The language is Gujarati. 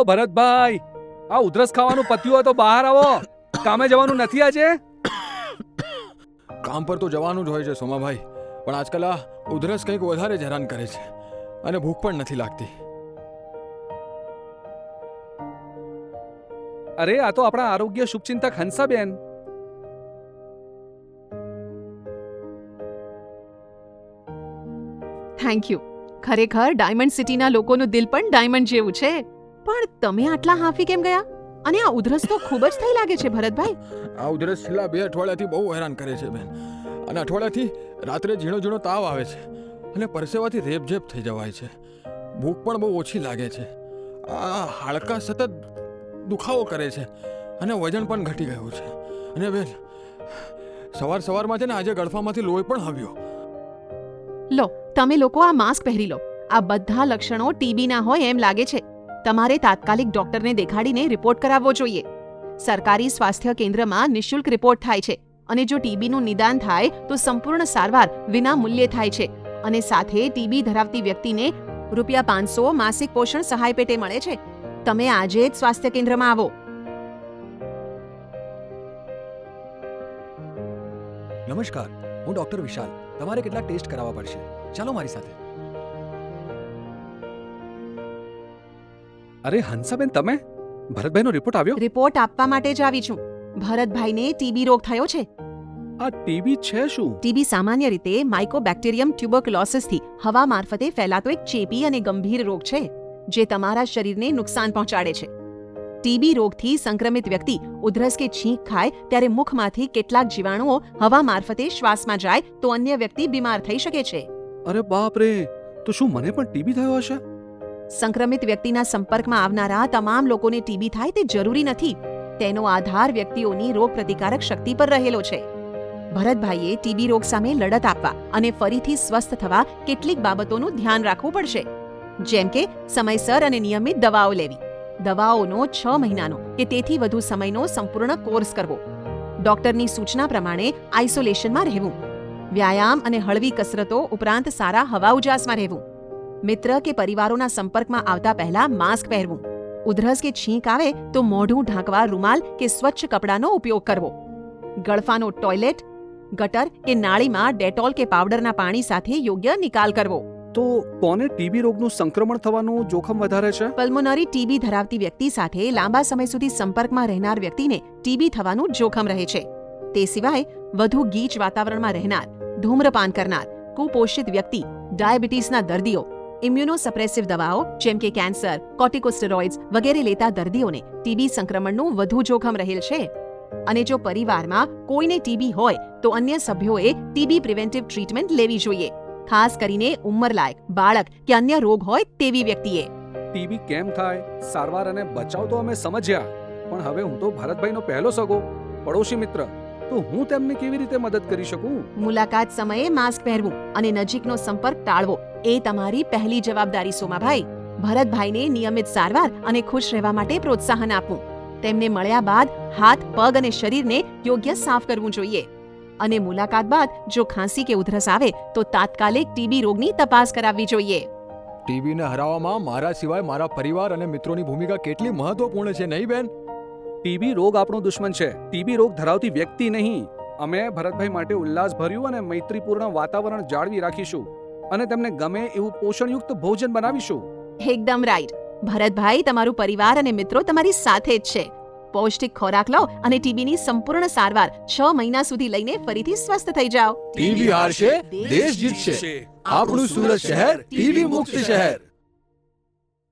ભરતભાઈ, આ ઉધરસ ખાવાનું પત્યું હોય તો બહાર આવો. કામે જવાનું નથી આજે? કામ પર તો જવાનું જ હોય છે સોમાભાઈ, પણ આજકાલ આ ઉધરસ કંઈક વધારે જ હેરાન કરે છે અને ભૂખ પણ નથી લાગતી. અરે આ તો આપણા આરોગ્ય શુભચિંતક હંસાબેન. Thank you. ખરેખર ડાયમંડ સિટીના લોકોનું દિલ પણ ડાયમંડ જેવું છે. પણ તમે આટલા હાંફી કેમ ગયા? અને આ ઉધરસ તો ખૂબ જ થઈ લાગે છે ભરતભાઈ. આ ઉધરસ છેલ્લા 2 અઠવાડિયાથી બહુ હેરાન કરે છે બેન, અને અઠવાડિયાથી રાત્રે ઝીણો ઝીણો તાવ આવે છે અને પરસેવાથી રેપઝેપ થઈ જવાય છે. ભૂખ પણ બહુ ઓછી લાગે છે. આ હાડકાં સતત દુખાવો કરે છે અને વજન પણ ઘટી ગયું છે. અને બેન, સવારમાં છે ને આજે ગળફામાંથી લોહી પણ આવ્યો. લો, તમે લોકો આ માસ્ક પહેરી લો. આ બધા લક્ષણો ટીબીના હોય એમ લાગે છે. તમારે તાત્કાલિક ડોક્ટરને દેખાડીને રિપોર્ટ કરાવવો જોઈએ. સરકારી સ્વાસ્થ્ય કેન્દ્રમાં નિઃશુલ્ક રિપોર્ટ થાય છે, અને જો ટીબીનું નિદાન થાય તો સંપૂર્ણ સારવાર વિના મૂલ્યે થાય છે. અને સાથે ટીબી ધરાવતી વ્યક્તિને ₹500 માસિક પોષણ સહાય પેટે મળે છે. તમે આજે જ સ્વાસ્થ્ય કેન્દ્રમાં આવો. નમસ્કાર, હું ડોક્ટર વિશાલ. તમારે કેટલાક ટેસ્ટ કરાવવા પડશે. ચાલો મારી સાથે. અરે હંસાબેન, તમે? ભરતભાઈનો રિપોર્ટ આવ્યો? રિપોર્ટ આપવા માટે જ આવી છું. ભરતભાઈને ટીબી રોગ થયો છે. આ ટીબી છે શું? ટીબી સામાન્ય રીતે માઇકોબેક્ટેરિયમ ટ્યુબરક્લોસિસથી હવા મારફતે ફેલાતો એક ચેપી અને ગંભીર રોગ છે, જે તમારા શરીરને નુકસાન પહોંચાડે છે. ટીબી રોગથી સંક્રમિત વ્યક્તિ ઉધરસ કે છીંક ખાય ત્યારે મુખમાંથી કેટલાક જીવાણુઓ હવા મારફતે શ્વાસમાં જાય તો અન્ય વ્યક્તિ બીમાર થઈ શકે છે. અરે બાપ રે! તો શું મને પણ ટીબી થયો હશે? સંક્રમિત વ્યક્તિના સંપર્કમાં આવનારા તમામ લોકોને ટીબી થાય તે જરૂરી નથી. તેનો આધાર વ્યક્તિઓની રોગપ્રતિકારક શક્તિ પર રહેલો છે. ભરતભાઈએ ટીબી રોગ સામે લડત આપવા અને ફરીથી સ્વસ્થ થવા કેટલીક બાબતોનું ધ્યાન રાખવું પડશે, જેમ કે સમયસર અને નિયમિત દવાઓ લેવી, દવાઓનો 6 મહિનાનો કે તેથી વધુ સમયનો સંપૂર્ણ કોર્સ કરવો, ડોક્ટરની સૂચના પ્રમાણે આઇસોલેશનમાં રહેવું, વ્યાયામ અને હળવી કસરતો ઉપરાંત સારા હવા ઉજાસમાં રહેવું, મિત્ર કે પરિવારોના સંપર્કમાં આવતા પહેલા માસ્ક પહેરવું, ઉધરસ કે છીંક આવે તો મોઢું ઢાંકવા રૂમાલ કે સ્વચ્છ કપડાનો ઉપયોગ કરવો, ગળફાનો ટોયલેટ, ગટર કે નાળીમાં ડેટોલ કે પાવડરના પાણી સાથે યોગ્ય નિકાલ કરવો. તો કોને ટીબી રોગનું સંક્રમણ થવાનું જોખમ વધારે છે? પલ્મોનરી ટીબી ધરાવતી વ્યક્તિ સાથે લાંબા સમય સુધી સંપર્કમાં રહેનાર વ્યક્તિને ટીબી થવાનું જોખમ રહે છે. તે સિવાય વધુ ગીચ વાતાવરણમાં રહેનાર, ધૂમ્રપાન કરનાર, કુપોષિત વ્યક્તિ, ડાયાબિટીસના દર્દીઓ, ઇમ્યુનોસપ્રેસિવ દવાઓ જેમ કે કેન્સર, કોર્ટિકોસ્ટેરોઇડ્સ વગેરે લેતા દર્દીઓને ટીબી સંક્રમણનું વધુ જોખમ રહેલ છે. અને જો પરિવારમાં કોઈને ટીબી હોય તો અન્ય સભ્યોએ ટીબી પ્રિવેન્ટિવ ટ્રીટમેન્ટ લેવી જોઈએ, ખાસ કરીને ઉંમરલાયક, બાળક કે અન્ય રોગ હોય તેવી વ્યક્તિએ. ટીબી કેમ થાય, સારવાર અને બચાવ તો અમે સમજ્યા, પણ હવે હું તો ભરતભાઈનો પહેલો સગો પડોશી મિત્ર, તો હું તેમને કેવી રીતે મદદ કરી શકું? મુલાકાત સમયે માસ્ક પહેરવું અને નજીકનો સંપર્ક ટાળવો એ તમારી પહેલી જવાબદારી સોમાભાઈ. ભરતભાઈને નિયમિત સારવાર અને ખુશ રહેવા માટે પ્રોત્સાહન આપવું. તેમને મળ્યા બાદ હાથ, પગ અને શરીરને યોગ્ય સાફ કરવું જોઈએ. અને મુલાકાત બાદ જો ખાંસી કે ઉધરસ આવે તો તાત્કાલિક ટીબી રોગની તપાસ કરાવવી જોઈએ. ટીબીને હરાવવામાં મારા સિવાય મારા પરિવાર અને મિત્રોની ભૂમિકા કેટલી મહત્વપૂર્ણ છે, નહીં બેન? ટીબી રોગ આપણો દુશ્મન છે, ટીબી રોગ ધરાવતી વ્યક્તિ નહીં. અમે ભરતભાઈ માટે ઉલ્લાસભર્યું અને મૈત્રીપૂર્ણ વાતાવરણ જાળવી રાખીશું અને તેમને ગમે એવું પોષણયુક્ત ભોજન બનાવીશું. એકદમ રાઈટ. ભરતભાઈ, તમારું પરિવાર અને મિત્રો તમારી સાથે જ છે. પૌષ્ટિક ખોરાક લો અને ટીબીની સંપૂર્ણ સારવાર 6 મહિના સુધી લઈને ફરીથી સ્વસ્થ થઈ જાઓ. ટીબી હારશે, દેશ જીતશે. આપણું સુરત શહેર ટીબી મુક્ત શહેર.